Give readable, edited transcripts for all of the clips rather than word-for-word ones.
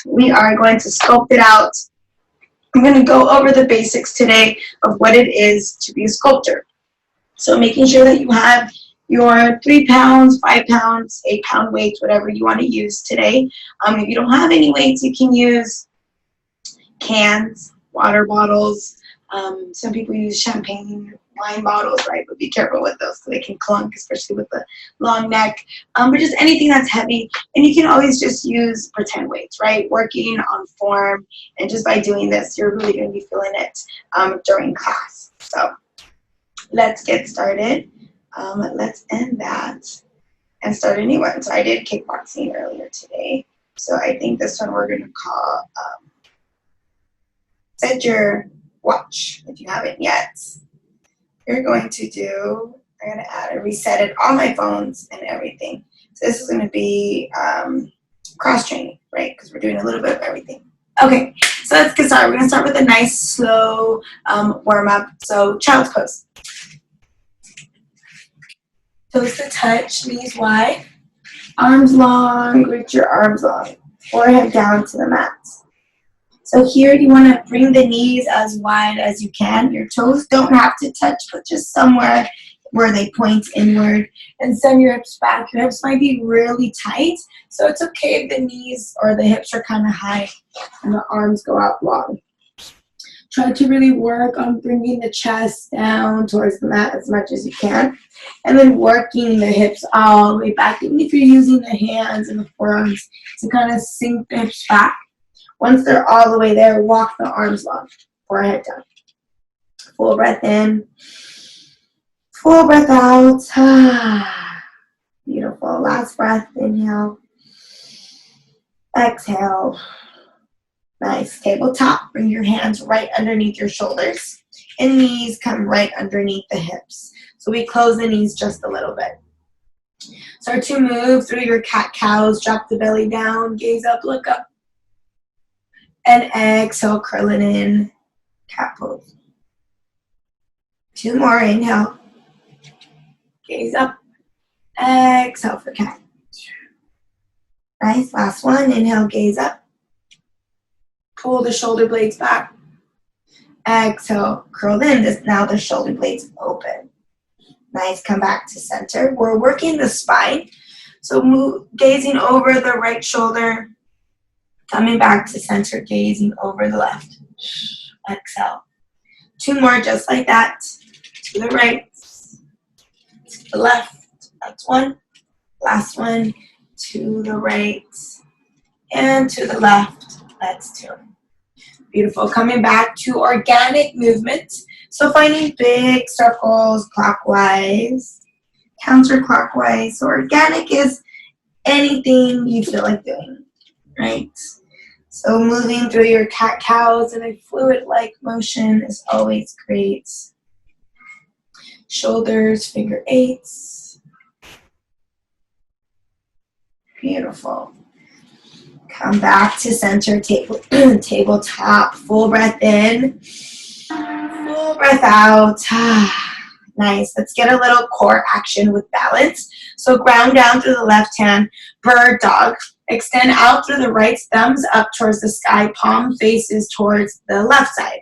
We are going to sculpt it out. I'm going to go over the basics today of what it is to be a sculptor. So making sure that you have your 3 pounds, 5 pounds, 8 pound weights, whatever you want to use today. If you don't have any weights, you can use cans, water bottles. Some people use champagne wine bottles, right? But be careful with those so they can clunk, especially with the long neck. But just anything that's heavy. And you can always just use pretend weights, right? Working on form. And just by doing this, you're really going to be feeling it during class. So let's get started. Let's end that and start a new one. So I did kickboxing earlier today. So I think this one we're going to call Set Your Watch if you haven't yet. You're going to do, I'm going to add and reset it, all my phones and everything. So this is going to be cross training, right? Because we're doing a little bit of everything. Okay, so let's get started. We're going to start with a nice slow warm up. So child's pose. Toes to touch, knees wide, arms long, reach your arms long, forehead down to the mat. So here you want to bring the knees as wide as you can. Your toes don't have to touch, but just somewhere where they point inward. And send your hips back. Your hips might be really tight, so it's okay if the knees or the hips are kind of high and the arms go out long. Try to really work on bringing the chest down towards the mat as much as you can. And then working the hips all the way back. Even if you're using the hands and the forearms to kind of sink the hips back. Once they're all the way there, walk the arms long, forehead down. Full breath in. Full breath out. Beautiful. Last breath. Inhale. Exhale. Nice. Tabletop. Bring your hands right underneath your shoulders. And knees come right underneath the hips. So we close the knees just a little bit. Start to move through your cat-cows. Drop the belly down. Gaze up. Look up. And exhale. Curl it in. Cat pose. 2 more. Inhale. Gaze up. Exhale for cat. Nice. Last one. Inhale. Gaze up. Pull the shoulder blades back. Exhale, curl in. Now the shoulder blades open. Nice, come back to center. We're working the spine. So move, gazing over the right shoulder. Coming back to center, gazing over the left. Exhale. 2 more just like that. To the right. To the left. That's 1. Last one. To the right. And to the left. That's 2. Beautiful. Coming back to organic movement. So finding big circles clockwise, counterclockwise. So organic is anything you feel like doing, right? So moving through your cat-cows in a fluid-like motion is always great. Shoulders, figure 8s. Beautiful. Come back to center, tabletop, full breath in, full breath out. Nice. Let's get a little core action with balance. So ground down through the left hand, bird dog. Extend out through the right, thumbs up towards the sky, palm faces towards the left side.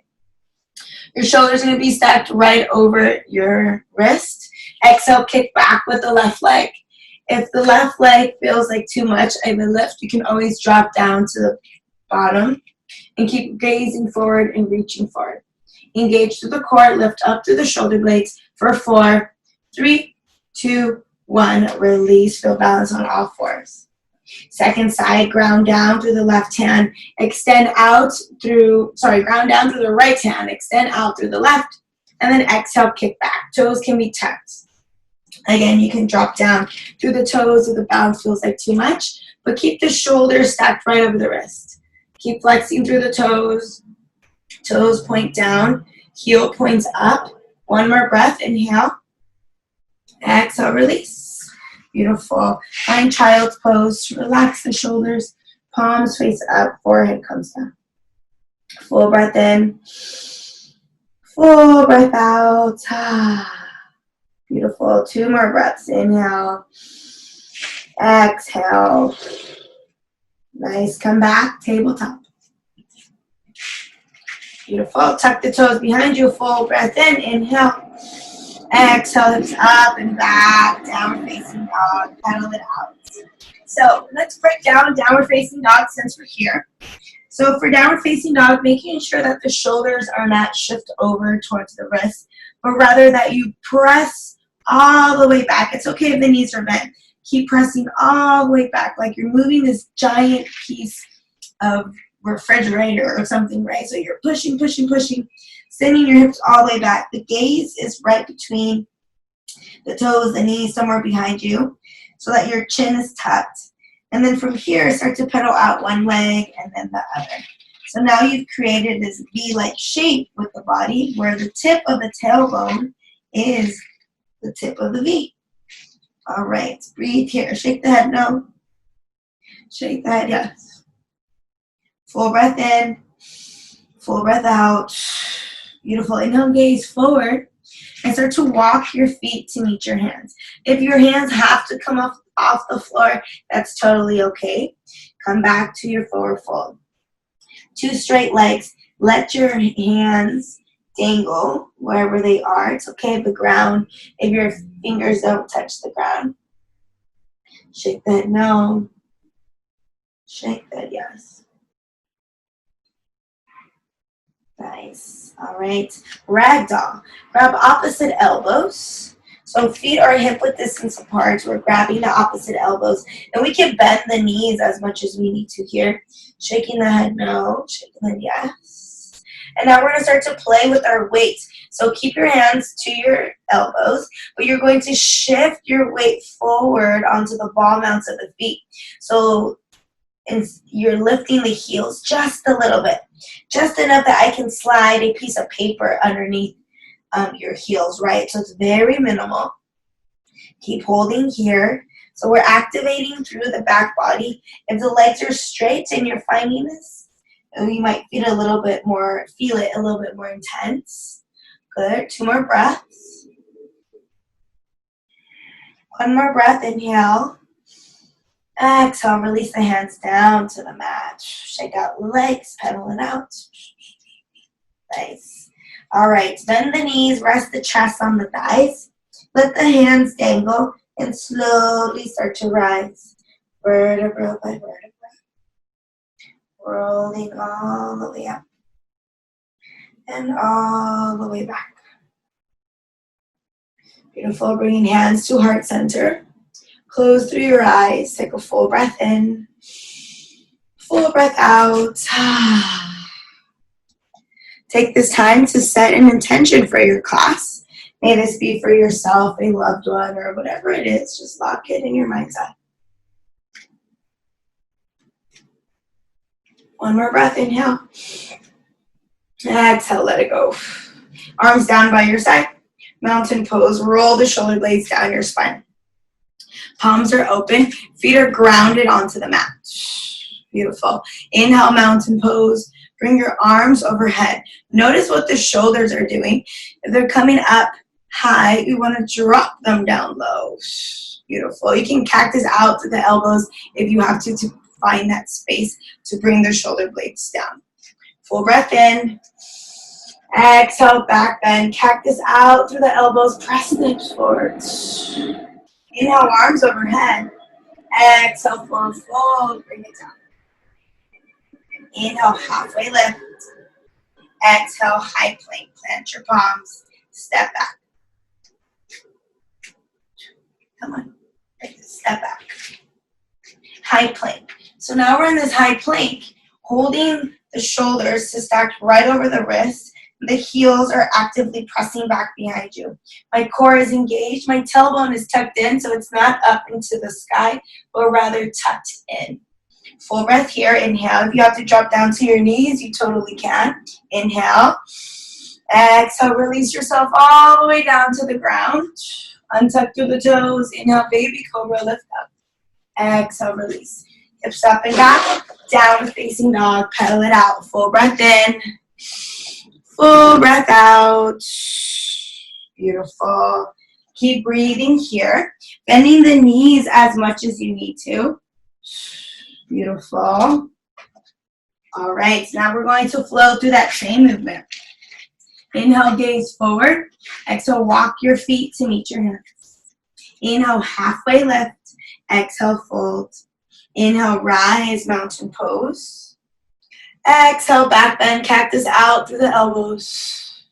Your shoulders are going to be stacked right over your wrist. Exhale, kick back with the left leg. If the left leg feels like too much of a lift, you can always drop down to the bottom and keep gazing forward and reaching forward. Engage through the core, lift up through the shoulder blades for 4, 3, 2, 1. Release, feel balance on all 4s. Second side, ground down through the left hand, extend out through, ground down through the right hand, extend out through the left, and then exhale, kick back. Toes can be tucked. Again, you can drop down through the toes if the balance feels like too much, but keep the shoulders stacked right over the wrist. Keep flexing through the toes. Toes point down, heel points up. 1 more breath, inhale. Exhale, release. Beautiful. Find child's pose. Relax the shoulders, palms face up, forehead comes down. Full breath in, full breath out. Beautiful. 2 more breaths. Inhale. Exhale. Nice. Come back, tabletop. Beautiful. Tuck the toes behind you. Full breath in. Inhale. Exhale, hips up and back. Downward facing dog. Pedal it out. So let's break down downward facing dog since we're here. So for downward facing dog, making sure that the shoulders are not shift over towards the wrist, but rather that you press all the way back. It's okay if the knees are bent. Keep pressing all the way back, like you're moving this giant piece of refrigerator or something, right? So you're pushing, pushing, pushing, sending your hips all the way back. The gaze is right between the toes, the knees, somewhere behind you, so that your chin is tucked. And then from here, start to pedal out one leg and then the other. So now you've created this V-like shape with the body where the tip of the tailbone is the tip of the V. All right, breathe here. Shake the head, no. Shake the head, yes. Full breath in, full breath out. Beautiful. Inhale, gaze forward, and start to walk your feet to meet your hands. If your hands have to come off the floor, that's totally okay. Come back to your forward fold. Two straight legs. Let your hands dangle wherever they are. It's okay if the ground, if your fingers don't touch the ground. Shake the head, no. Shake the head, yes. Nice. All right. Ragdoll. Grab opposite elbows. So feet are hip width distance apart. We're grabbing the opposite elbows. And we can bend the knees as much as we need to here. Shaking the head, no. Shaking the head, yes. And now we're going to start to play with our weight. So keep your hands to your elbows, but you're going to shift your weight forward onto the ball mounts of the feet. So you're lifting the heels just a little bit. Just enough that I can slide a piece of paper underneath your heels, right? So it's very minimal. Keep holding here. So we're activating through the back body. If the legs are straight and you're finding this, you might feel it a little bit more intense. Good. 2 more breaths. 1 more breath. Inhale. Exhale. Release the hands down to the mat. Shake out legs. Pedal it out. Nice. All right. Bend the knees. Rest the chest on the thighs. Let the hands dangle and slowly start to rise. Vertebra by vertebra. Rolling all the way up and all the way back. Beautiful. Bringing hands to heart center. Close through your eyes. Take a full breath in. Full breath out. Take this time to set an intention for your class. May this be for yourself, a loved one, or whatever it is. Just lock it in your mind's eye. 1 more breath. Inhale. Exhale. Let it go. Arms down by your side. Mountain pose. Roll the shoulder blades down your spine. Palms are open. Feet are grounded onto the mat. Beautiful. Inhale, mountain pose. Bring your arms overhead. Notice what the shoulders are doing. If they're coming up high, we want to drop them down low. Beautiful. You can cactus out to the elbows if you have to find that space to bring the shoulder blades down. Full breath in. Exhale, back bend. Cactus out through the elbows. Press the hips forward. Inhale, arms overhead. Exhale, forward fold. Bring it down. Inhale, halfway lift. Exhale, high plank. Plant your palms. Step back. Come on. Step back. High plank. So now we're in this high plank, holding the shoulders to stack right over the wrist. The heels are actively pressing back behind you. My core is engaged. My tailbone is tucked in, so it's not up into the sky, but rather tucked in. Full breath here. Inhale. If you have to drop down to your knees, you totally can. Inhale. Exhale. Release yourself all the way down to the ground. Untuck through the toes. Inhale, baby cobra, lift up. Exhale, release. Hips up and back. Down facing dog. Pedal it out. Full breath in. Full breath out. Beautiful. Keep breathing here. Bending the knees as much as you need to. Beautiful. All right, now we're going to flow through that same movement. Inhale, gaze forward. Exhale, walk your feet to meet your hands. Inhale, halfway lift. Exhale, fold. Inhale, rise, mountain pose. Exhale, back bend, cactus out through the elbows.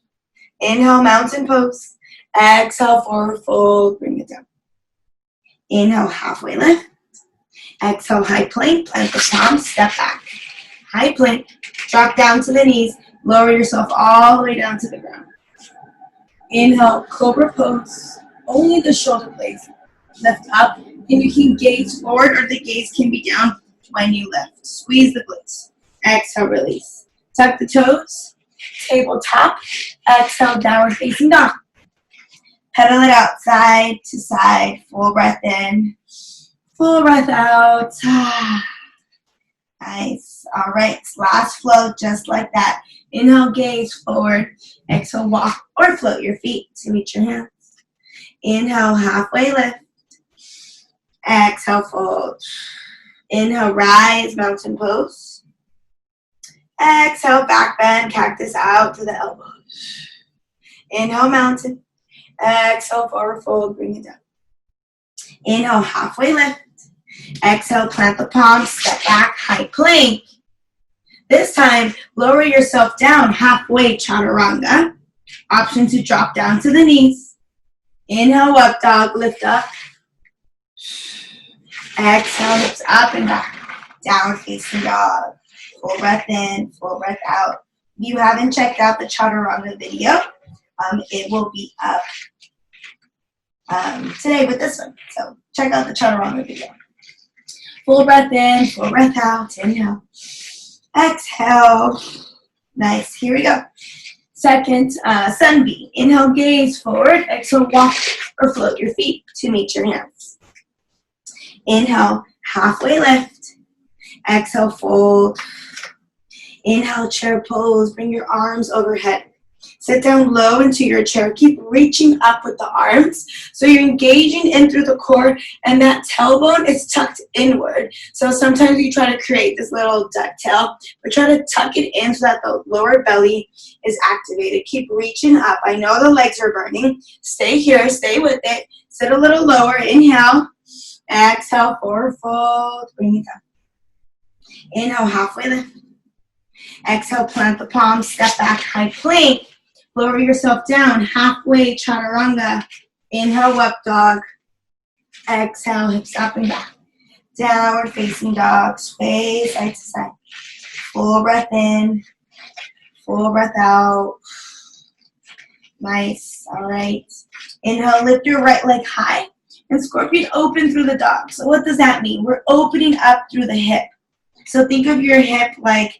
Inhale, mountain pose. Exhale, forward fold, bring it down. Inhale, halfway lift. Exhale, high plank, plant the palms, step back. High plank, drop down to the knees, lower yourself all the way down to the ground. Inhale, cobra pose, only the shoulder blades lift up, and you can gaze forward or the gaze can be down when you lift. Squeeze the glutes. Exhale, release. Tuck the toes, tabletop. Exhale, downward facing dog. Pedal it out side to side. Full breath in, full breath out. Nice. All right, last flow just like that. Inhale, gaze forward. Exhale, walk or float your feet to meet your hands. Inhale, halfway lift. Exhale, fold. Inhale, rise, mountain pose. Exhale, back bend, cactus out to the elbows. Inhale, mountain. Exhale, forward fold, bring it down. Inhale, halfway lift. Exhale, plant the palms, step back, high plank. This time, lower yourself down halfway, chaturanga. Option to drop down to the knees. Inhale, up dog, lift up. Exhale, hips up and back. Down facing dog. Full breath in, full breath out. If you haven't checked out the chaturanga video, it will be up today with this one. So check out the chaturanga video. Full breath in, full breath out. Inhale. Exhale. Nice. Here we go. Second, sun B. Inhale, gaze forward. Exhale, walk or float your feet to meet your hands. Inhale, halfway lift. Exhale, fold. Inhale, chair pose. Bring your arms overhead. Sit down low into your chair. Keep reaching up with the arms. So you're engaging in through the core, and that tailbone is tucked inward. So sometimes you try to create this little duck tail, but try to tuck it in so that the lower belly is activated. Keep reaching up. I know the legs are burning. Stay here. Stay with it. Sit a little lower. Inhale. Exhale. Forward fold. Bring it down. Inhale. Halfway lift. Exhale. Plant the palms. Step back. High plank. Lower yourself down, halfway, chaturanga. Inhale, up dog. Exhale, hips up and back. Downward facing dog, sway side to side. Full breath in, full breath out. Nice, all right. Inhale, lift your right leg high. And scorpion open through the dog. So what does that mean? We're opening up through the hip. So think of your hip like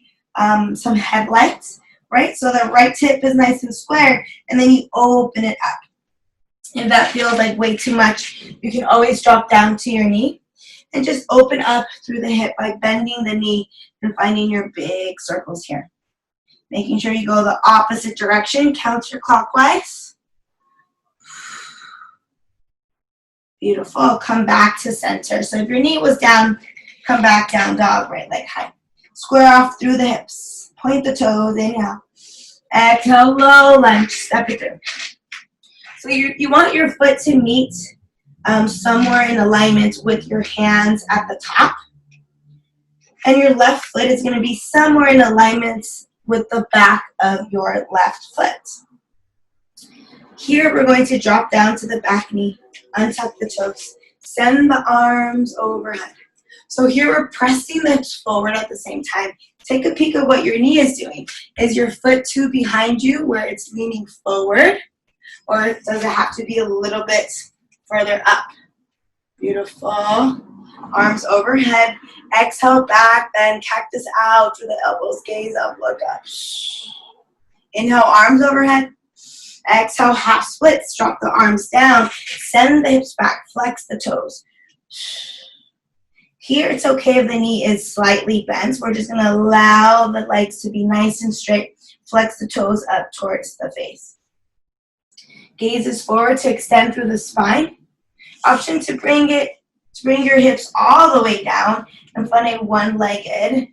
some headlights. Right? So the right hip is nice and square, and then you open it up. If that feels like way too much, you can always drop down to your knee and just open up through the hip by bending the knee and finding your big circles here. Making sure you go the opposite direction, counterclockwise. Beautiful. Come back to center. So if your knee was down, come back down dog, right leg high. Square off through the hips. Point the toes, inhale. Exhale, low lunge, step it through. So you want your foot to meet somewhere in alignment with your hands at the top. And your left foot is going to be somewhere in alignment with the back of your left foot. Here we're going to drop down to the back knee, untuck the toes, send the arms overhead. So here we're pressing the hips forward at the same time. Take a peek of what your knee is doing. Is your foot too behind you where it's leaning forward? Or does it have to be a little bit further up? Beautiful. Arms overhead. Exhale, back, bend, cactus out through the elbows. Gaze up, look up. Inhale, arms overhead. Exhale, half splits. Drop the arms down. Send the hips back. Flex the toes. Here, it's okay if the knee is slightly bent. We're just going to allow the legs to be nice and straight. Flex the toes up towards the face. Gaze is forward to extend through the spine. Option to bring it So bring your hips all the way down and find a one-legged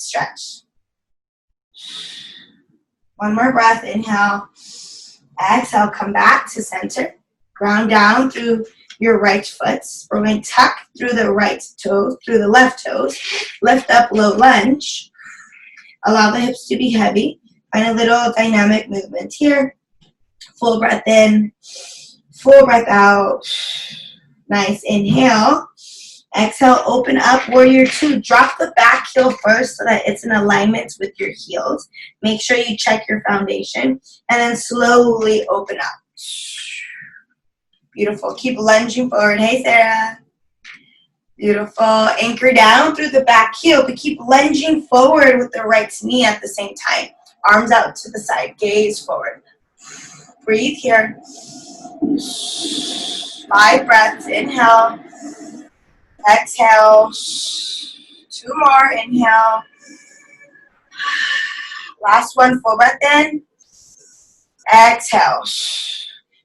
stretch. One more breath, inhale. Exhale, come back to center. Ground down through your right foot. We're going to tuck through the right toes, through the left toes. Lift up, low lunge. Allow the hips to be heavy. Find a little dynamic movement here. Full breath in, full breath out. Nice, inhale. Exhale, open up, warrior two. Drop the back heel first so that it's in alignment with your heels. Make sure you check your foundation. And then slowly open up. Beautiful. Keep lunging forward. Hey, Sarah. Beautiful. Anchor down through the back heel, but keep lunging forward with the right knee at the same time. Arms out to the side. Gaze forward. Breathe here. 5 breaths. Inhale. Exhale. 2 more. Inhale. Last one. Full breath in. Exhale.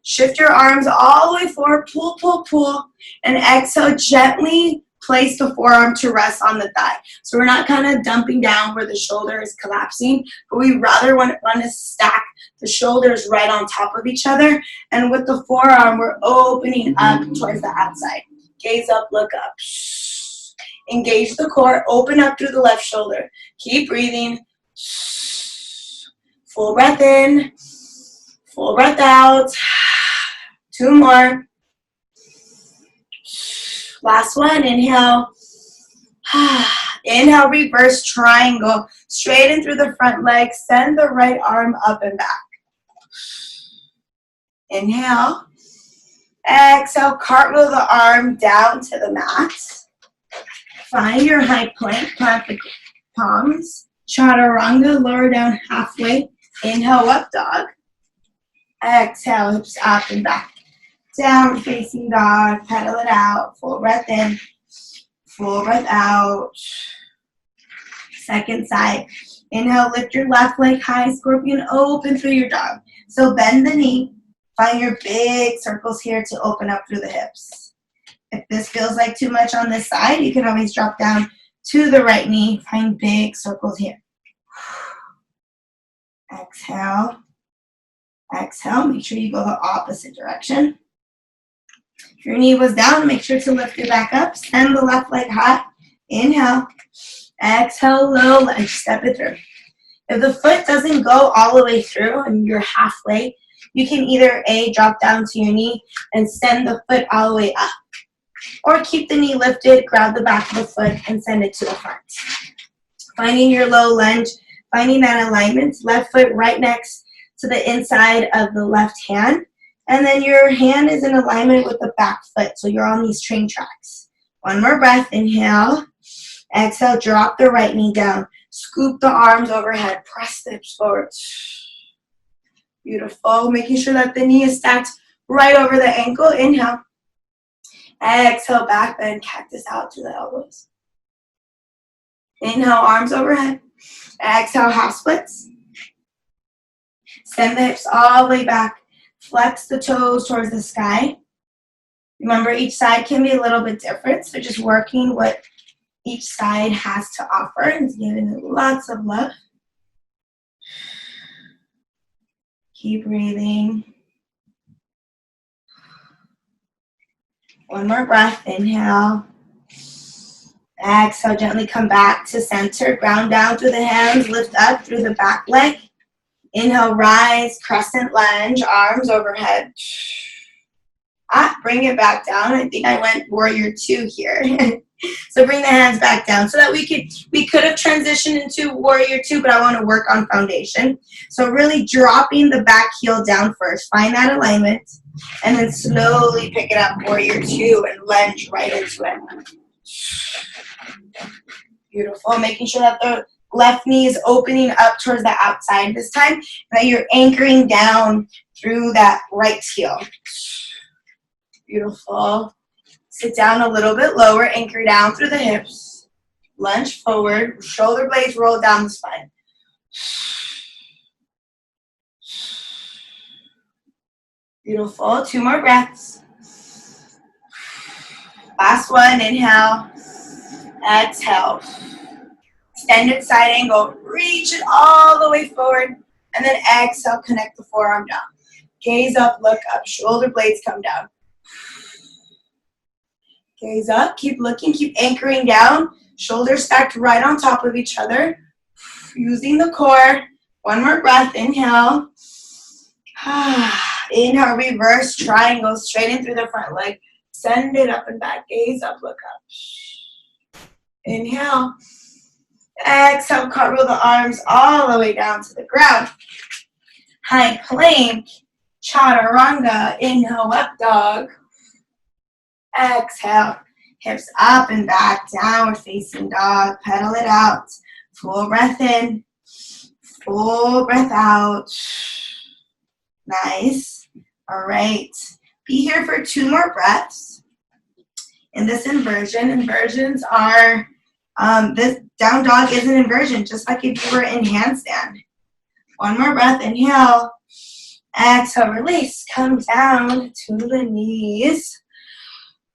Shift your arms all the way forward. Pull, pull, pull. And exhale. Gently place the forearm to rest on the thigh. So we're not kind of dumping down where the shoulder is collapsing, but we rather want to stack the shoulders right on top of each other. And with the forearm, we're opening up towards the outside. Gaze up, look up. Engage the core. Open up through the left shoulder. Keep breathing. Full breath in. Full breath out. 2 more. Last one. Inhale. Inhale, reverse triangle. Straighten through the front leg. Send the right arm up and back. Inhale. Exhale, cartwheel the arm down to the mat. Find your high plank, plant the palms. Chaturanga, lower down halfway. Inhale, up dog. Exhale, hips up and back. Down facing dog, pedal it out. Full breath in, full breath out. Second side. Inhale, lift your left leg high, scorpion, open through your dog. So bend the knee. Find your big circles here to open up through the hips. If this feels like too much on this side, you can always drop down to the right knee. Find big circles here. Exhale. Exhale. Make sure you go the opposite direction. If your knee was down, make sure to lift it back up. Send the left leg high. Inhale. Exhale, low lunge. Step it through. If the foot doesn't go all the way through and you're halfway, you can either A, drop down to your knee and send the foot all the way up. Or keep the knee lifted, grab the back of the foot, and send it to the front. Finding your low lunge, finding that alignment. Left foot right next to the inside of the left hand. And then your hand is in alignment with the back foot. So you're on these train tracks. One more breath. Inhale. Exhale. Drop the right knee down. Scoop the arms overhead. Press the hips forward. Beautiful. Making sure that the knee is stacked right over the ankle. Inhale. Exhale, back bend. Cactus out to the elbows. Inhale, arms overhead. Exhale, half splits. Send the hips all the way back. Flex the toes towards the sky. Remember, each side can be a little bit different, so just working what each side has to offer and giving it lots of love. Keep breathing. One more breath. Inhale. Exhale, gently come back to center. Ground down through the hands. Lift up through the back leg. Inhale, rise, crescent lunge, arms overhead. Bring it back down. I think I went warrior two here. So bring the hands back down so that we could have transitioned into warrior two, but I want to work on foundation. So really dropping the back heel down first. Find that alignment and then slowly pick it up, warrior two, and lunge right into it. Beautiful. Making sure that the left knee is opening up towards the outside this time, and that you're anchoring down through that right heel. Beautiful. Sit down a little bit lower, anchor down through the hips. Lunge forward, shoulder blades roll down the spine. Beautiful. 2 more breaths. Last one, inhale, exhale. Extended side angle, reach it all the way forward, and then exhale, connect the forearm down. Gaze up, look up, shoulder blades come down. Gaze up, keep looking, keep anchoring down, shoulders stacked right on top of each other, using the core. One more breath, inhale. Inhale, reverse triangle, straight in through the front leg. Send it up and back, gaze up, look up. Inhale. Exhale, cartwheel the arms all the way down to the ground. High plank, chaturanga, inhale, up dog. Exhale, hips up and back, downward facing dog. Pedal it out. Full breath in, full breath out. Nice. All right. Be here for 2 more breaths in this inversion. Inversions are, this down dog is an inversion, just like if you were in handstand. One more breath, inhale. Exhale, release. Come down to the knees.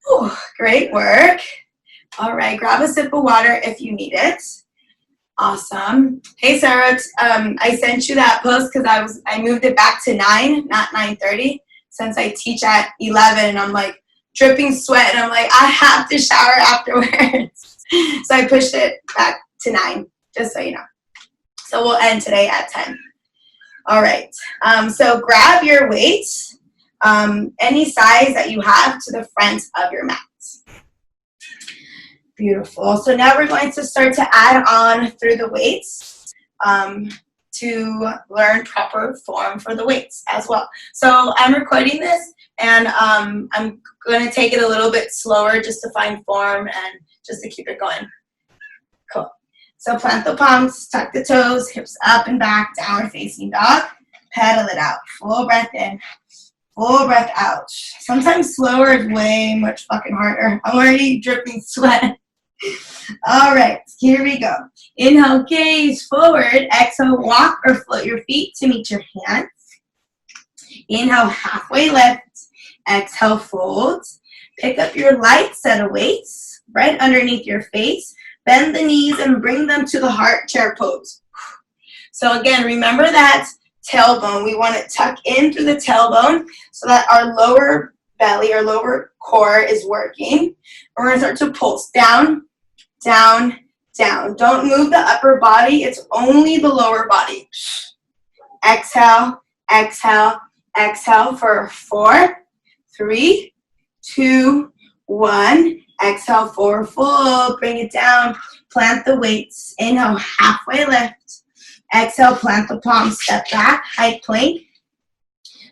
Whew, great work. All right, grab a sip of water if you need it. Awesome. Hey, Sarah, I sent you that post because I moved it back to 9, not 9:30, since I teach at 11, and I'm like dripping sweat, and I'm like, I have to shower afterwards. So I pushed it back to 9, just so you know. So we'll end today at 10. All right, so grab your weights, any size that you have, to the front of your mat. Beautiful. So now we're going to start to add on through the weights to learn proper form for the weights as well. So I'm recording this, and I'm going to take it a little bit slower just to find form and just to keep it going. Cool. So plant the palms, tuck the toes, hips up and back, downward facing dog. Pedal it out. Full breath in, full breath out. Sometimes slower is way much fucking harder. I'm already dripping sweat. All right, here we go. Inhale, gaze forward. Exhale, walk or float your feet to meet your hands. Inhale, halfway lift. Exhale, fold. Pick up your light set of weights right underneath your face. Bend the knees and bring them to the heart chair pose. So again, remember that tailbone. We want to tuck in through the tailbone so that our lower belly or lower core is working. We're going to start to pulse down, down, down. Don't move the upper body. It's only the lower body. Exhale, exhale, exhale for 4, 3, 2, 1. Exhale, forward fold. Bring it down. Plant the weights. Inhale, halfway lift. Exhale, plant the palms. Step back, high plank.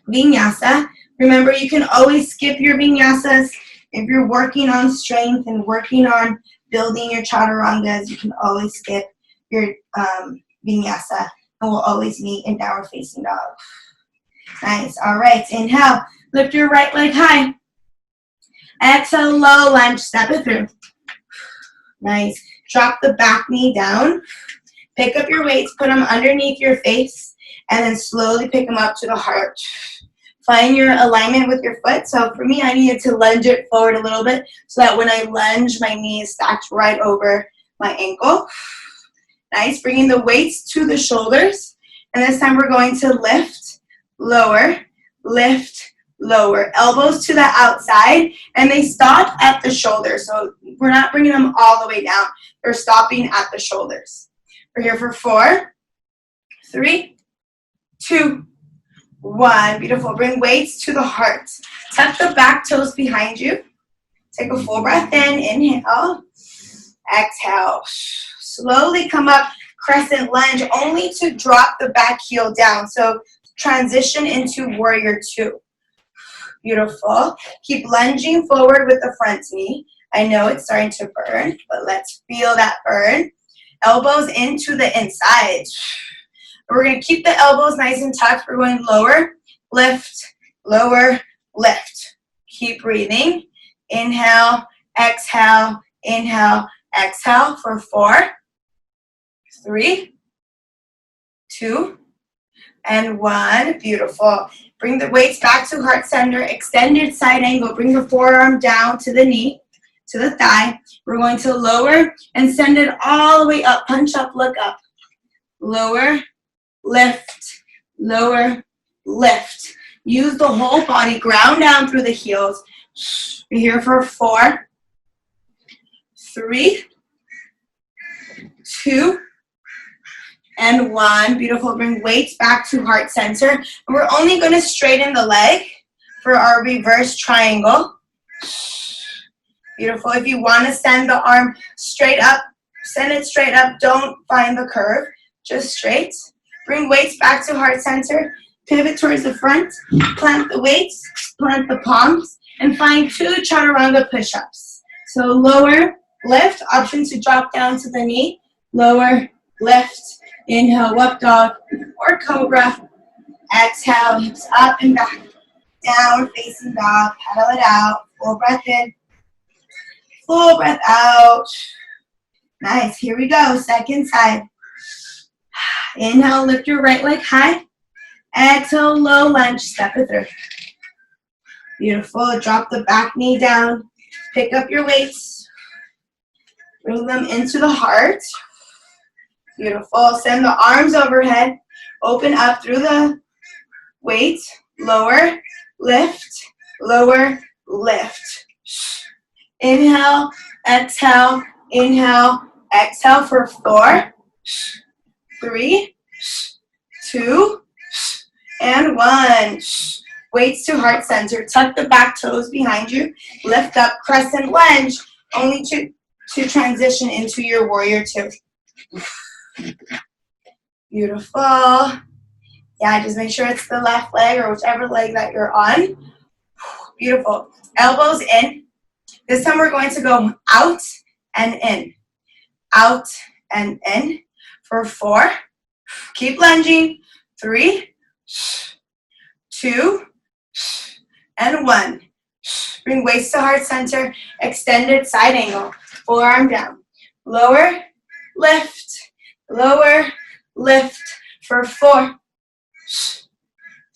Vinyasa. Remember, you can always skip your vinyasas. If you're working on strength and working on building your chaturangas, you can always skip your vinyasa, and we'll always meet in downward facing dog. Nice. All right. Inhale. Lift your right leg high. Exhale, low lunge. Step it through. Nice. Drop the back knee down. Pick up your weights. Put them underneath your face, and then slowly pick them up to the heart. Find your alignment with your foot. So for me, I needed to lunge it forward a little bit so that when I lunge, my knee is stacked right over my ankle. Nice. Bringing the weights to the shoulders. And this time we're going to lift, lower, lift, lower. Elbows to the outside, and they stop at the shoulders. So we're not bringing them all the way down. They're stopping at the shoulders. We're here for 4, 3, 2, 1. Beautiful. Bring weights to the heart. Tuck the back toes behind you. Take a full breath in. Inhale. Exhale. Slowly come up. Crescent lunge, only to drop the back heel down. So transition into warrior 2. Beautiful. Keep lunging forward with the front knee. I know it's starting to burn, but let's feel that burn. Elbows into the inside. We're going to keep the elbows nice and tucked. We're going lower, lift, lower, lift. Keep breathing. Inhale, exhale, inhale, exhale for 4, 3, 2, and 1. Beautiful. Bring the weights back to heart center. Extended side angle. Bring the forearm down to the knee. to the thigh. We're going to lower and send it all the way up. Punch up, look up. Lower, lift, lower, lift. Use the whole body, ground down through the heels. We're here for 4, 3, 2, and 1. Beautiful. Bring weights back to heart center. And we're only going to straighten the leg for our reverse triangle. Beautiful. If you want to send the arm straight up, send it straight up. Don't find the curve. Just straight. Bring weights back to heart center. Pivot towards the front. Plant the weights. Plant the palms. And find 2 chaturanga push-ups. So lower, lift. Option to drop down to the knee. Lower, lift. Inhale, up dog or cobra. Exhale, hips up and back. Down, facing dog. Pedal it out. Full breath in. Full breath out. Nice. Here we go. Second side. Inhale, lift your right leg high. Exhale, low lunge. Step it through. Beautiful. Drop the back knee down. Pick up your weights. Bring them into the heart. Beautiful. Send the arms overhead. Open up through the weight. Lower, lift, lower, lift. Inhale, exhale, inhale, exhale for 4, 3, 2, and 1. Weights to heart center. Tuck the back toes behind you. Lift up, crescent lunge, only to transition into your warrior 2. Beautiful. Yeah, just make sure it's the left leg or whichever leg that you're on. Beautiful. Elbows in. This time we're going to go out and in. Out and in for 4. Keep lunging. 3, 2, and 1. Bring waist to heart center. Extended side angle. Forearm down. Lower, lift, lower, lift for 4,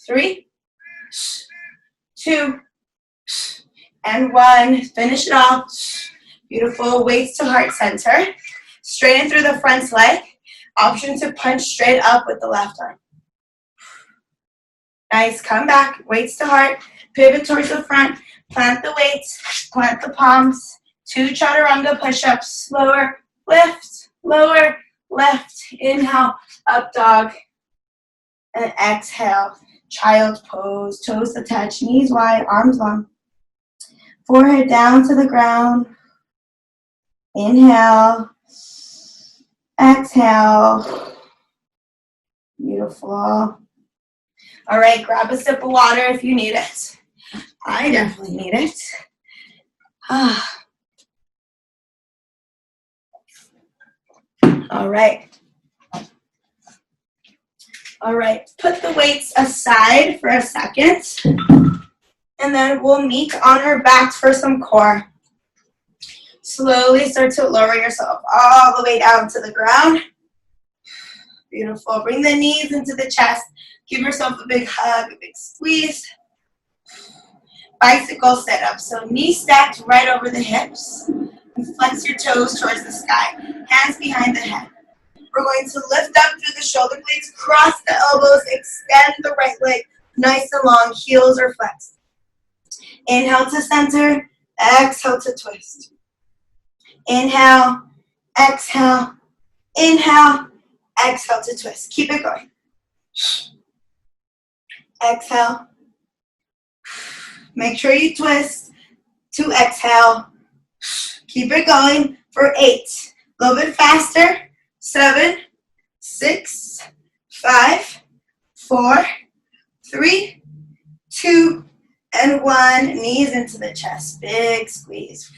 3, 2, and 1. Finish it off. Beautiful. Weights to heart center. Straighten through the front leg. Option to punch straight up with the left arm. Nice. Come back. Weights to heart. Pivot towards the front. Plant the weights. Plant the palms. 2 chaturanga push-ups. Lower, lift, lower, lift. Inhale, up dog. And exhale. Child pose. Toes to touch. Knees wide. Arms long. Forehead down to the ground. Inhale. Exhale. Beautiful. All right, grab a sip of water if you need it. I definitely need it. All right. All right, put the weights aside for a second. And then we'll meet on our backs for some core. Slowly start to lower yourself all the way down to the ground. Beautiful. Bring the knees into the chest. Give yourself a big hug, a big squeeze. Bicycle sit-up. So knees stacked right over the hips. And flex your toes towards the sky. Hands behind the head. We're going to lift up through the shoulder blades, cross the elbows, extend the right leg nice and long. Heels are flexed. Inhale to center. Exhale to twist. Inhale, exhale, inhale, exhale to twist. Keep it going. Exhale. Make sure you twist to exhale. Keep it going for 8. A little bit faster. 7, 6, 5, 4, 3, 2, and 1. Knees into the chest. Big squeeze.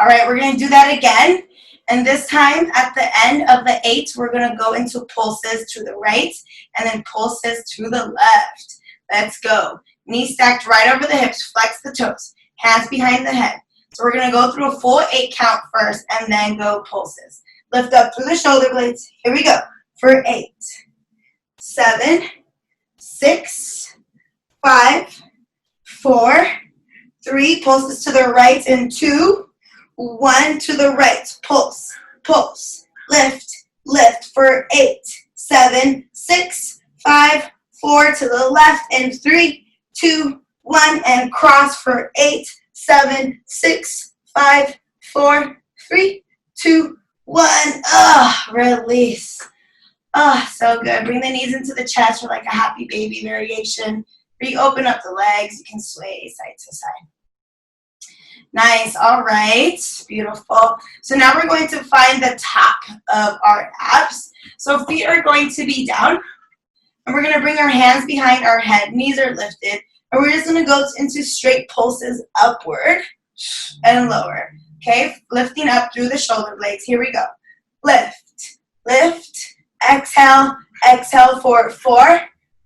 All right, we're going to do that again. And this time, at the end of the 8, we're going to go into pulses to the right and then pulses to the left. Let's go. Knees stacked right over the hips. Flex the toes. Hands behind the head. So we're going to go through a full 8 count first and then go pulses. Lift up through the shoulder blades. Here we go. For 8, 7, 6, 5, 4, 3, pulses to the right in 2, 1 to the right, pulse, pulse, lift, lift for 8, 7, 6, 5, 4 to the left in 3, 2, 1, and cross for 8, 7, 6, 5, 4, 3, 2, 1. Release. So good. Bring the knees into the chest for like a happy baby variation. Reopen up the legs. You can sway side to side. Nice. All right. Beautiful. So now we're going to find the top of our abs. So feet are going to be down. And we're going to bring our hands behind our head. Knees are lifted. And we're just going to go into straight pulses upward and lower. Okay? Lifting up through the shoulder blades. Here we go. Lift. Lift. Exhale. Exhale for 4,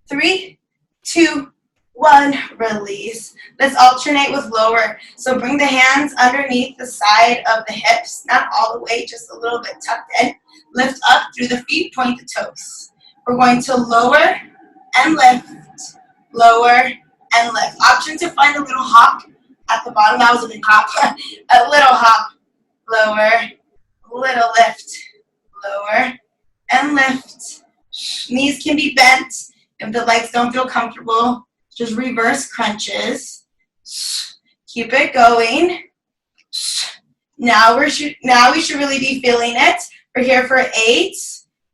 3, 2, 1. Release. Let's alternate with lower. So bring the hands underneath the side of the hips. Not all the way, just a little bit tucked in. Lift up through the feet. Point the toes. We're going to lower and lift. Lower and lift. Option to find a little hop at the bottom. That was a big hop. A little hop. Lower. Little lift. Lower and lift. Knees can be bent if the legs don't feel comfortable. Just reverse crunches. Keep it going. Now we should really be feeling it. We're here for 8,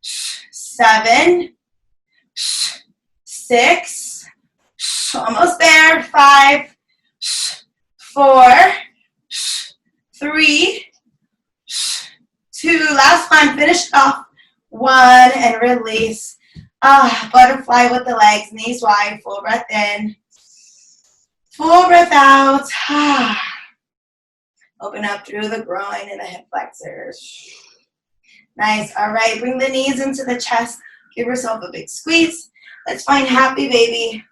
7, 6, almost there. 5, 4, 3, 2. Last one. Finish off. 1 and release. Butterfly with the legs, knees wide, full breath in, full breath out. Open up through the groin and the hip flexors. Nice. All right, bring the knees into the chest. Give yourself a big squeeze. Let's find happy baby.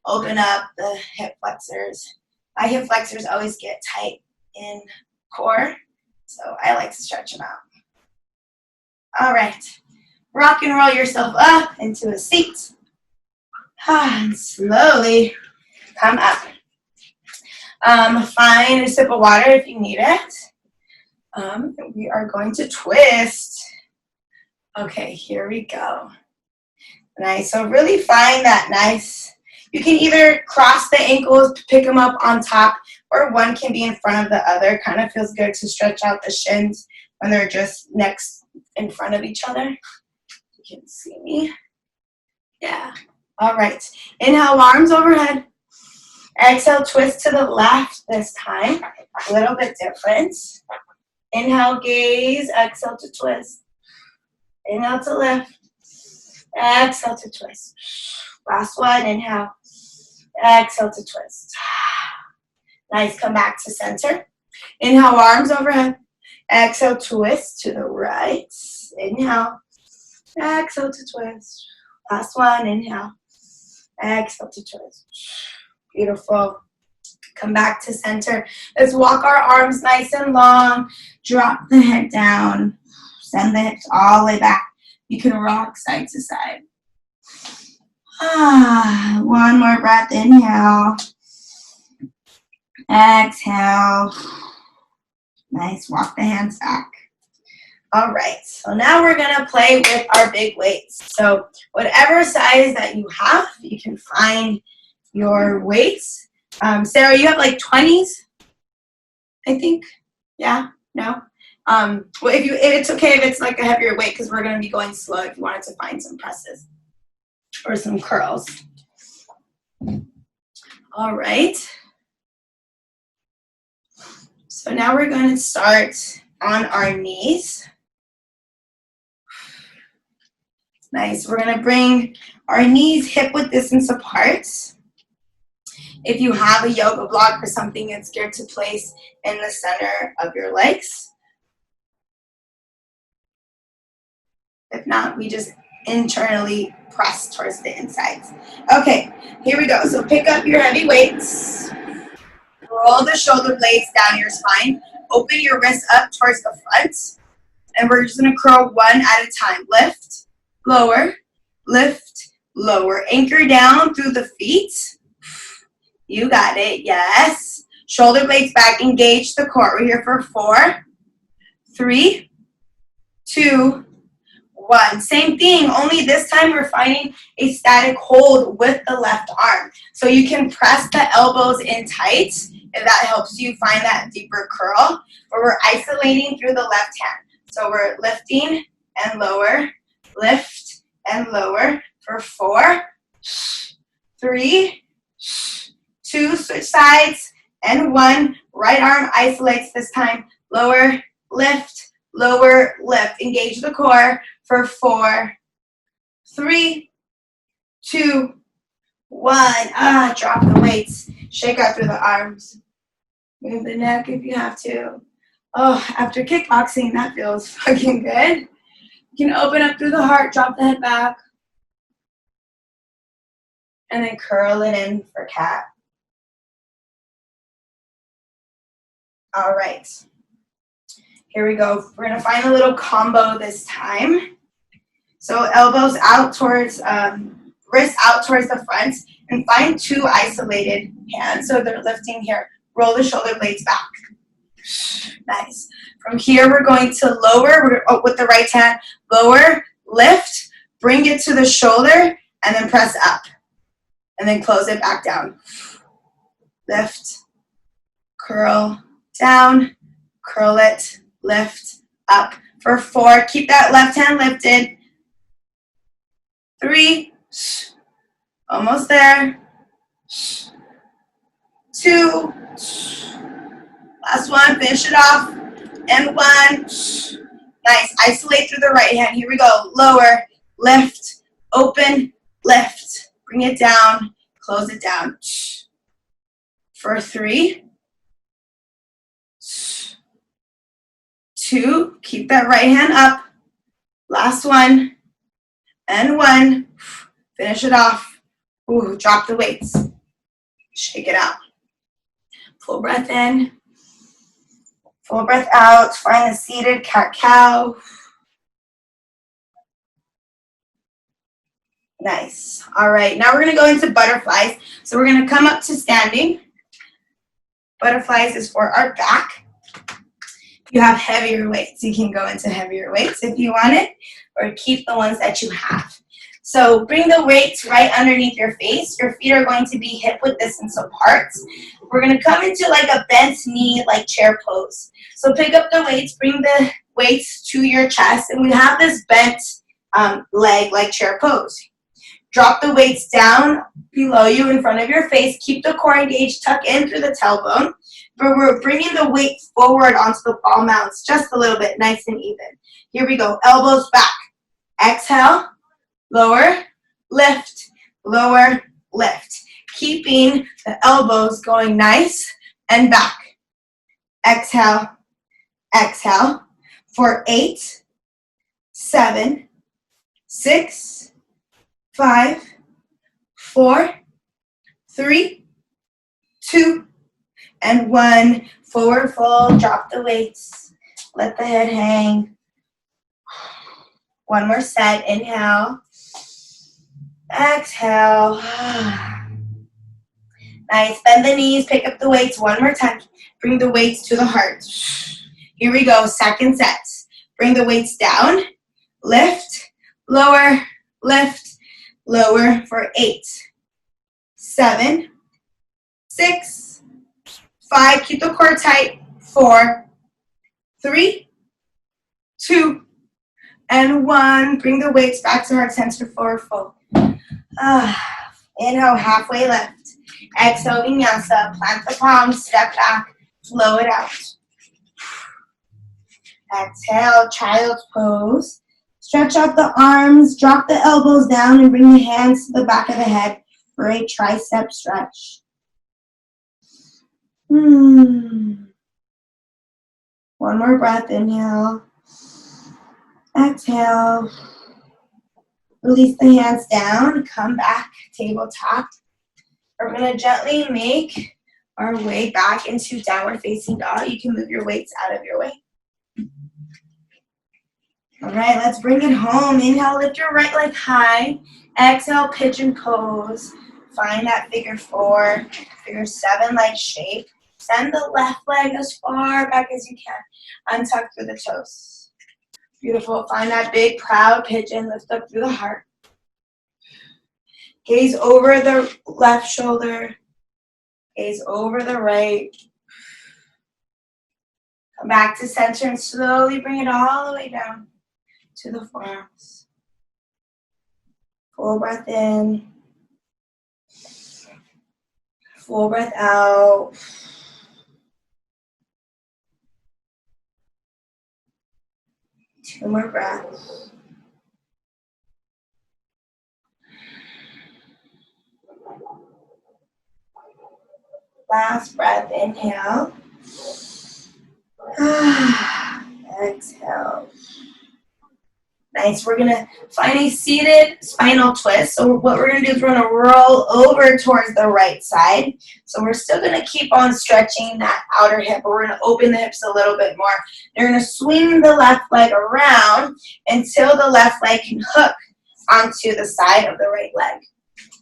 Open up the hip flexors. My hip flexors always get tight in core, so I like to stretch them out. All right. Rock and roll yourself up into a seat. And slowly come up. Find a sip of water if you need it. We are going to twist. Okay, here we go. Nice. So really find that nice. You can either cross the ankles, pick them up on top, or one can be in front of the other. Kind of feels good to stretch out the shins when they're just next in front of each other. You can see me. Yeah. All right. Inhale, arms overhead. Exhale, twist to the left this time. A little bit different. Inhale, gaze. Exhale to twist. Inhale to lift. Exhale to twist. Last one. Inhale. Exhale to twist. Nice. Come back to center. Inhale, arms overhead. Exhale, twist to the right. Inhale. Exhale to twist. Last one. Inhale. Exhale to twist. Beautiful. Come back to center. Let's walk our arms nice and long. Drop the head down. Send the hips all the way back. You can rock side to side. One more breath. Inhale. Exhale. Nice. Walk the hands back. All right, so now we're going to play with our big weights. So whatever size that you have, you can find your weights. Sarah, you have like 20s, I think? Yeah? No? Well, if it's okay if it's like a heavier weight because we're going to be going slow if you wanted to find some presses or some curls. All right. So now we're going to start on our knees. Nice. We're going to bring our knees hip width distance apart. If you have a yoga block or something, it's good to place in the center of your legs. If not, we just internally press towards the insides. Okay, here we go. So pick up your heavy weights. Roll the shoulder blades down your spine. Open your wrists up towards the front. And we're just going to curl one at a time. Lift, lower, lift, lower. Anchor down through the feet. You got it. Yes. Shoulder blades back, engage the core. We're here for 4, 3, 2, 1. Same thing, only this time we're finding a static hold with the left arm. So you can press the elbows in tight if that helps you find that deeper curl, where we're isolating through the left hand. So we're lifting and lower, lift and lower for 4, 3, 2, switch sides, and 1. Right arm isolates this time. Lower, lift, engage the core for 4, 3, 2, 1. Drop the weights. Shake out through the arms. Move the neck if you have to. Oh, after kickboxing, that feels fucking good. You can open up through the heart, drop the head back, and then curl it in for cat. All right. Here we go. We're going to find a little combo this time. So elbows out towards, wrists out towards the front, and find 2 isolated hands. So they're lifting here. Roll the shoulder blades back. Nice. From here, we're going to lower with the right hand. Lower, lift, bring it to the shoulder, and then press up. And then close it back down. Lift, curl, down, curl it, lift, up. For 4, keep that left hand lifted. 3, almost there. 2, last one, finish it off. And 1, nice. Isolate through the right hand. Here we go. Lower, lift, open, lift. Bring it down, close it down. For 3, 2, keep that right hand up. Last one, and 1. Finish it off. Ooh, drop the weights. Shake it out. Full breath in. Full breath out. Find the seated cat-cow. Nice. All right, now we're going to go into butterflies. So we're going to come up to standing. Butterflies is for our back. If you have heavier weights, you can go into heavier weights if you want it, or keep the ones that you have. So bring the weights right underneath your face. Your feet are going to be hip width distance apart. We're going to come into like a bent knee, like chair pose. So pick up the weights, bring the weights to your chest, and we have this bent leg, like chair pose. Drop the weights down below you in front of your face. Keep the core engaged, tuck in through the tailbone. But we're bringing the weight forward onto the ball mounts just a little bit, nice and even. Here we go, elbows back. Exhale, lower, lift, lower, lift. Keeping the elbows going nice and back. Exhale, exhale. For 8, 7, 6, 5, 4, 3, 2, and 1. Forward fold, drop the weights. Let the head hang. One more set, inhale. Exhale. Nice, bend the knees, pick up the weights one more time. Bring the weights to the heart. Here we go, second set. Bring the weights down, lift, lower, for 8, 7, 6, 5, keep the core tight, 4, 3, 2, and 1. Bring the weights back to heart center, forward fold. Inhale, halfway lift. Exhale, vinyasa, plant the palms, step back, flow it out. Exhale, child's pose. Stretch out the arms, drop the elbows down, and bring the hands to the back of the head for a tricep stretch. One more breath, inhale. Exhale. Release the hands down, come back, tabletop. We're going to gently make our way back into downward facing dog. You can move your weights out of your way. All right, let's bring it home. Inhale, lift your right leg high. Exhale, pigeon pose. Find that figure 4, figure 7 like shape. send the left leg as far back as you can. Untuck through the toes. Beautiful. Find that big, proud pigeon. Lift up through the heart. Gaze over the left shoulder. Gaze over the right. Come back to center and slowly bring it all the way down to the forearms. Full breath in. Full breath out. Two more breaths. Last breath, inhale. Exhale. Nice. We're going to find a seated spinal twist. So what we're going to do is we're going to roll over towards the right side. So we're still going to keep on stretching that outer hip, but we're going to open the hips a little bit more. You're going to swing the left leg around until the left leg can hook onto the side of the right leg.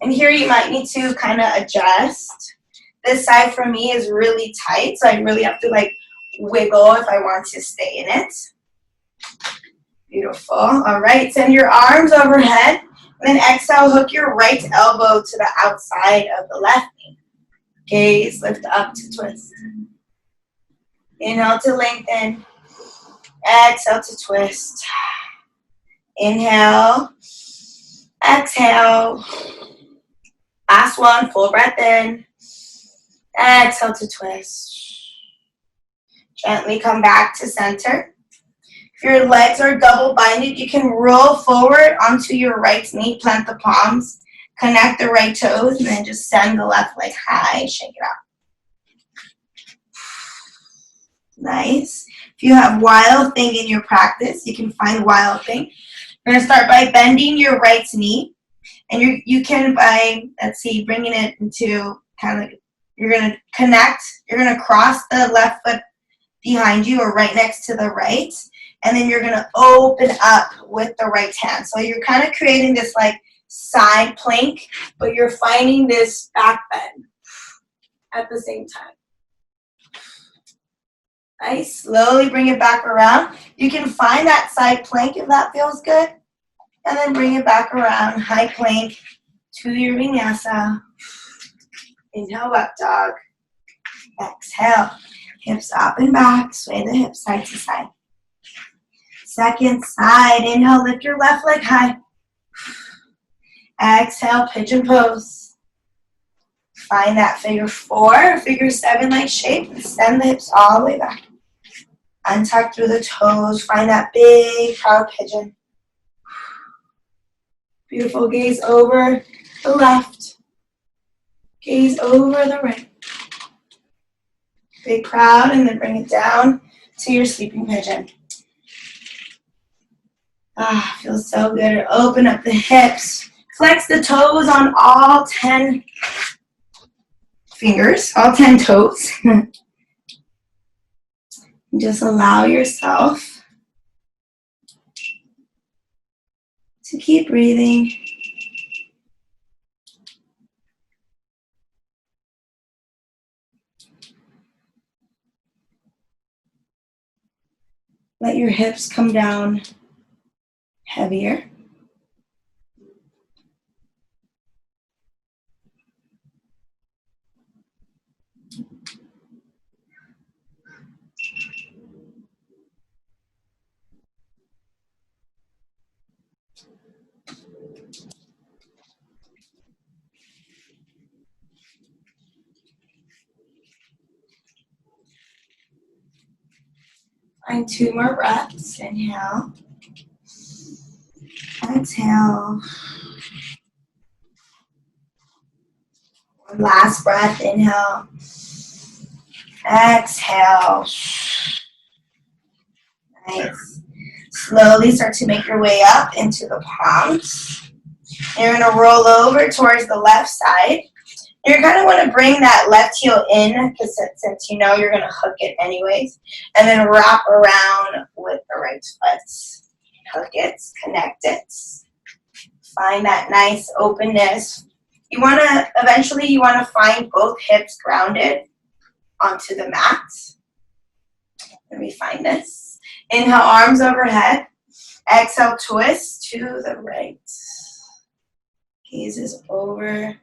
And here you might need to kind of adjust. This side for me is really tight, so I really have to like wiggle if I want to stay in it. Beautiful. All right, send your arms overhead. And then exhale, hook your right elbow to the outside of the left knee. Gaze, lift up to twist. Inhale to lengthen. Exhale to twist. Inhale. Exhale. Last one, full breath in. Exhale to twist. Gently come back to center. If your legs are double binded, you can roll forward onto your right knee, plant the palms, connect the right toes, and then just send the left leg high, shake it out. Nice. If you have wild thing in your practice, you can find wild thing. You're going to start by bending your right knee, and you can by, let's see, bringing it into kind of like, you're going to connect, you're going to cross the left foot behind you or right next to the right. And then you're going to open up with the right hand. So you're kind of creating this like side plank, but you're finding this back bend at the same time. Nice. Slowly bring it back around. You can find that side plank if that feels good. And then bring it back around. High plank to your vinyasa. Inhale, up dog. Exhale. Hips up and back. Sway the hips side to side. Second side, inhale, lift your left leg high. Exhale, pigeon pose. Find that figure 4, figure 7 like shape, and send the hips all the way back. Untuck through the toes, find that big, proud pigeon. Beautiful, gaze over the left. Gaze over the right. Big, proud, and then bring it down to your sleeping pigeon. Ah, feels so good. Open up the hips. Flex the toes on all 10 fingers, all 10 toes. Just allow yourself to keep breathing. Let your hips come down heavier. Find 2 more breaths. Inhale. Exhale. One last breath. Inhale. Exhale. Nice. Slowly start to make your way up into the palms. You're going to roll over towards the left side. You're going to want to bring that left heel in because since you know you're going to hook it anyways. And then wrap around with the right foot. Hook it, connect it. Find that nice openness. You want to, eventually you want to find both hips grounded. onto the mat. Let me find this. Inhale, arms overhead. Exhale, twist to the right. Gaze is over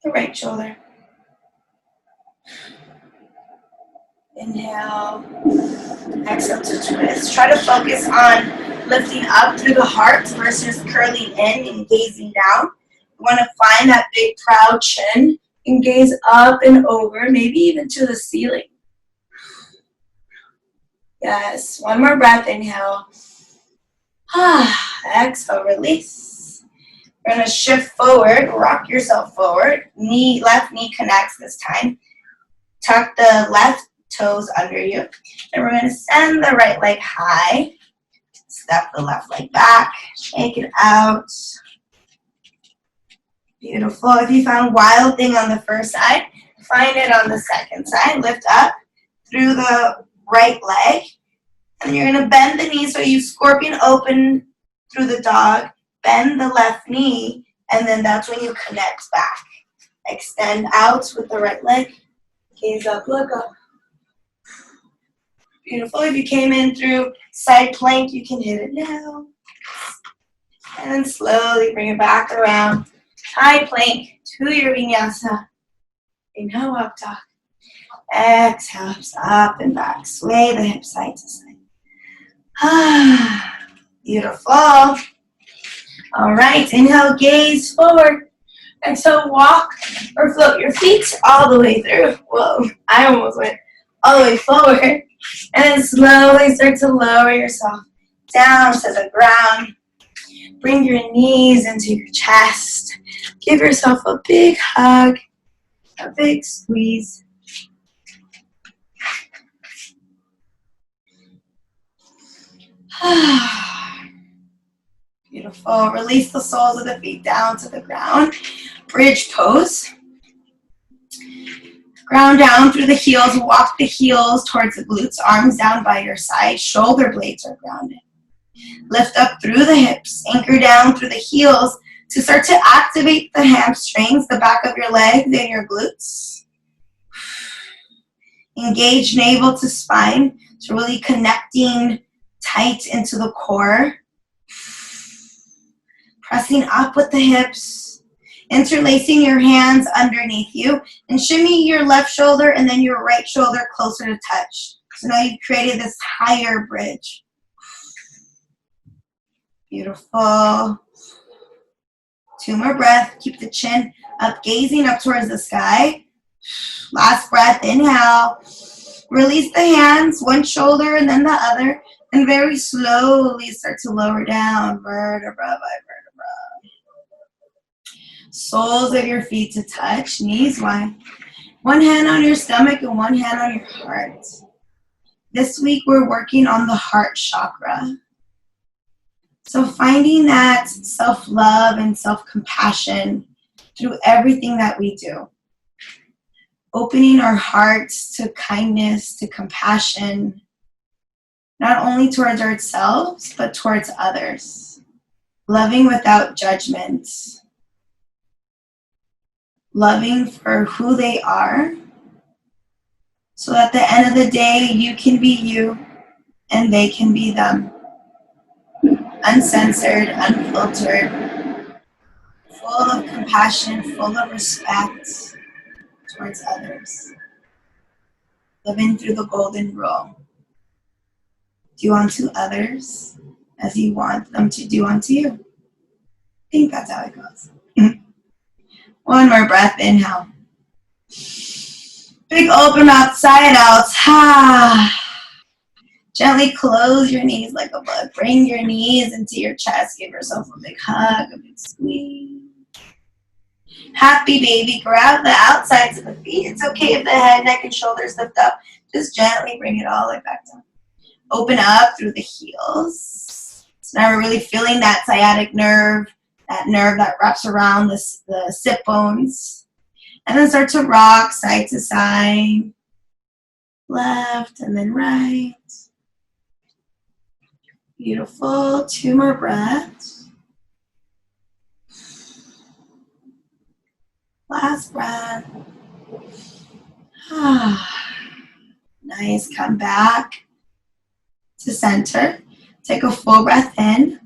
the right shoulder. Inhale, exhale to twist. Try to focus on lifting up through the heart versus curling in and gazing down. You want to find that big proud chin and gaze up and over, maybe even to the ceiling. Yes, one more breath, inhale. Exhale, release. We're going to shift forward, rock yourself forward. Left knee connects this time. Tuck the left toes under you. And we're going to send the right leg high. Step the left leg back. Shake it out. Beautiful. If you found wild thing on the first side, find it on the second side. Lift up through the right leg. And you're going to bend the knee so you scorpion open through the dog. Bend the left knee. And then that's when you connect back. Extend out with the right leg. Gaze up, look up. Beautiful. If you came in through side plank, you can hit it now. And then slowly bring it back around. High plank to your vinyasa. Inhale, up dog. Exhale, up and back. Sway the hips side to side. Beautiful. All right, inhale, gaze forward. Exhale, walk or float your feet all the way through. Whoa, I almost went all the way forward. And then slowly start to lower yourself down to the ground. Bring your knees into your chest. Give yourself a big hug, a big squeeze. Beautiful. Release the soles of the feet down to the ground. Bridge pose. Ground down through the heels. Walk the heels towards the glutes. Arms down by your side. Shoulder blades are grounded. Lift up through the hips. Anchor down through the heels to start to activate the hamstrings, the back of your legs and your glutes. Engage navel to spine. So really connecting tight into the core. Pressing up with the hips. Interlacing your hands underneath you. And shimmy your left shoulder and then your right shoulder closer to touch. So now you've created this higher bridge. Beautiful. 2 more breaths. Keep the chin up, gazing up towards the sky. Last breath, inhale. Release the hands, one shoulder and then the other. And very slowly start to lower down, vertebra by vertebra. Soles of your feet to touch, knees wide. One hand on your stomach and one hand on your heart. This week we're working on the heart chakra. So finding that self-love and self-compassion through everything that we do. Opening our hearts to kindness, to compassion, not only towards ourselves, but towards others. Loving without judgment. Loving for who they are. So at the end of the day, you can be you and they can be them. Uncensored, unfiltered, full of compassion, full of respect towards others. Living through the golden rule. Do unto others as you want them to do unto you. I think that's how it goes. One more breath, inhale. Big open mouth, side out. Gently close your knees like a bug. Bring your knees into your chest. Give yourself a big hug, a big squeeze. Happy baby. Grab the outsides of the feet. It's okay if the head, neck, and shoulders lift up. Just gently bring it all the way back down. Open up through the heels. So now we're really feeling that sciatic nerve, that nerve that wraps around the sit bones. And then start to rock side to side. Left and then right. Beautiful. 2 more breaths. Last breath. Nice. Come back to center. Take a full breath in.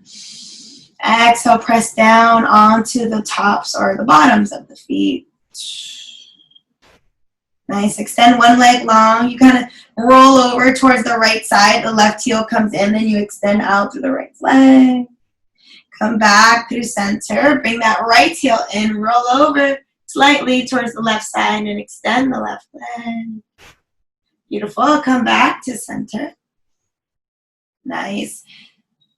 Exhale, press down onto the tops or the bottoms of the feet. Nice. Extend one leg long. You kind of roll over towards the right side. The left heel comes in, then you extend out through the right leg. Come back through center. Bring that right heel in. Roll over slightly towards the left side and extend the left leg. Beautiful. Come back to center. Nice.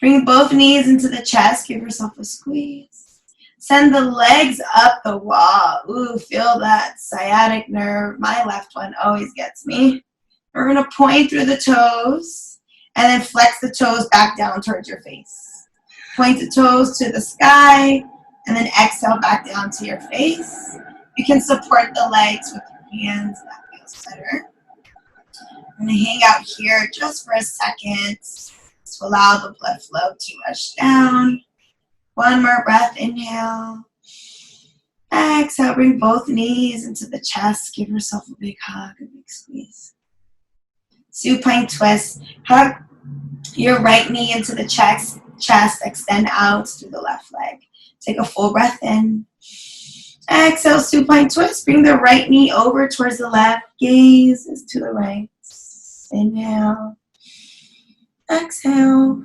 Bring both knees into the chest. Give yourself a squeeze. Send the legs up the wall. Ooh, feel that sciatic nerve. My left one always gets me. We're going to point through the toes and then flex the toes back down towards your face. Point the toes to the sky and then exhale back down to your face. You can support the legs with your hands. That feels better. I'm going to hang out here just for a second to allow the blood flow to rush down. One more breath, inhale. Exhale, bring both knees into the chest. Give yourself a big hug, a big squeeze. Supine twist. Hug your right knee into the chest, extend out through the left leg. Take a full breath in. Exhale, supine twist. Bring the right knee over towards the left. Gaze is to the right. Inhale. Exhale.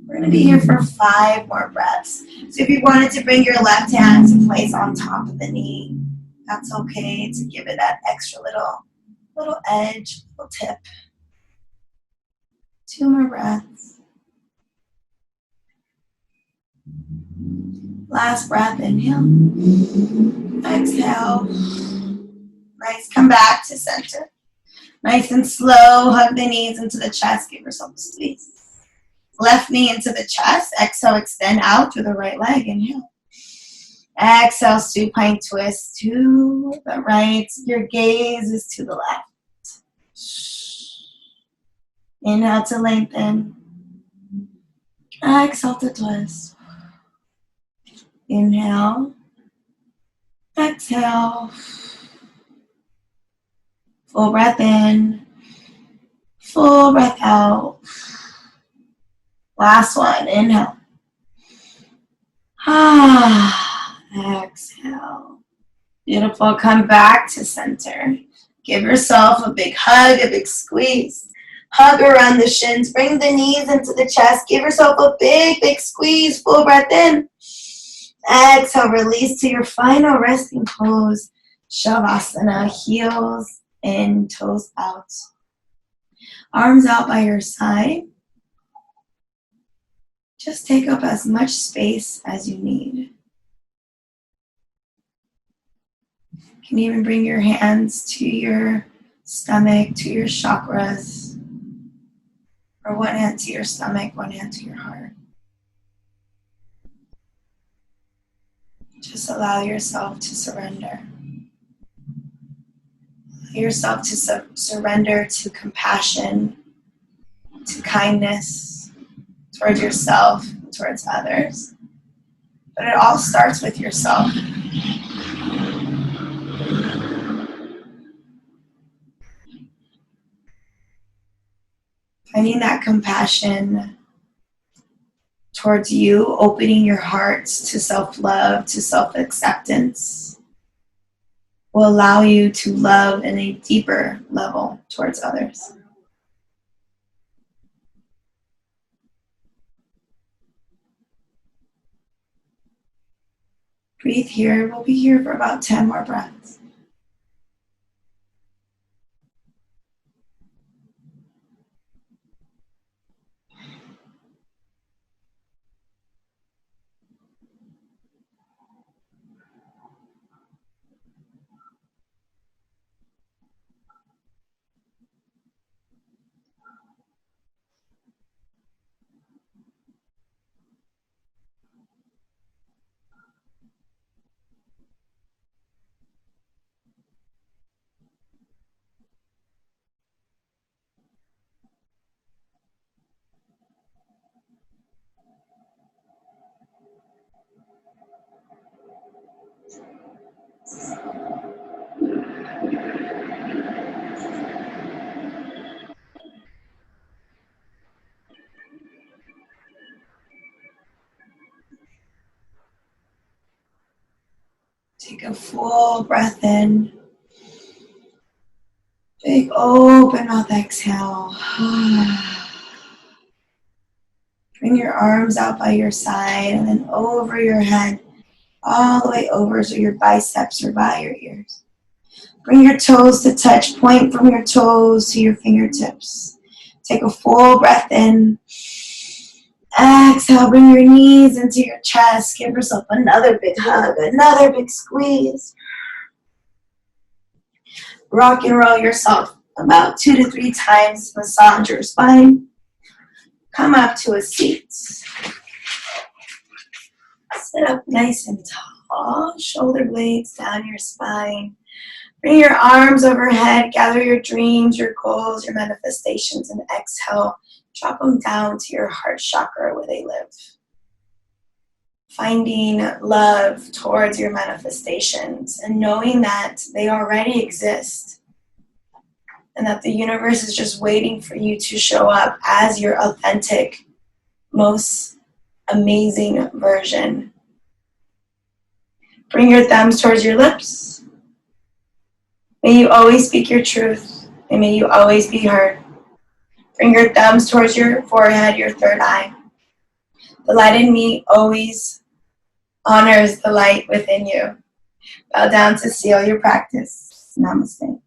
We're going to be here for 5 more breaths. So if you wanted to bring your left hand to place on top of the knee, that's okay, to give it that extra little edge, little tip. 2 more breaths. Last breath, inhale. Exhale. Nice, come back to center. Nice and slow, hug the knees into the chest, give yourself a squeeze. Left knee into the chest, exhale, extend out through the right leg, inhale. Exhale, supine twist to the right, your gaze is to the left. Inhale to lengthen. Exhale to twist. Inhale. Exhale. Full breath in. Full breath out. Last one. Inhale. Exhale. Beautiful. Come back to center. Give yourself a big hug, a big squeeze. Hug around the shins. Bring the knees into the chest. Give yourself a big, big squeeze. Full breath in. Exhale. Release to your final resting pose. Shavasana. Heels in, toes out. Arms out by your side. Just take up as much space as you need. You can even bring your hands to your stomach, to your chakras, or one hand to your stomach, one hand to your heart. Just allow yourself to surrender. Allow yourself to surrender to compassion, to kindness, towards yourself, towards others. But it all starts with yourself. Finding that compassion towards you, opening your heart to self-love, to self-acceptance, will allow you to love in a deeper level towards others. Breathe here. We'll be here for about 10 more breaths. Take a full breath in. Big open mouth exhale. Bring your arms out by your side and then over your head, all the way over so your biceps are by your ears. Bring your toes to touch, point from your toes to your fingertips. Take a full breath in. Exhale, bring your knees into your chest. Give yourself another big hug, another big squeeze. Rock and roll yourself about 2 to 3 times. Massage your spine. Come up to a seat. Sit up nice and tall. Shoulder blades down your spine. Bring your arms overhead. Gather your dreams, your goals, your manifestations, and exhale. Drop them down to your heart chakra where they live. Finding love towards your manifestations and knowing that they already exist and that the universe is just waiting for you to show up as your authentic, most amazing version. Bring your thumbs towards your lips. May you always speak your truth, and may you always be heard. Bring your thumbs towards your forehead, your third eye. The light in me always honors the light within you. Bow down to seal your practice. Namaste.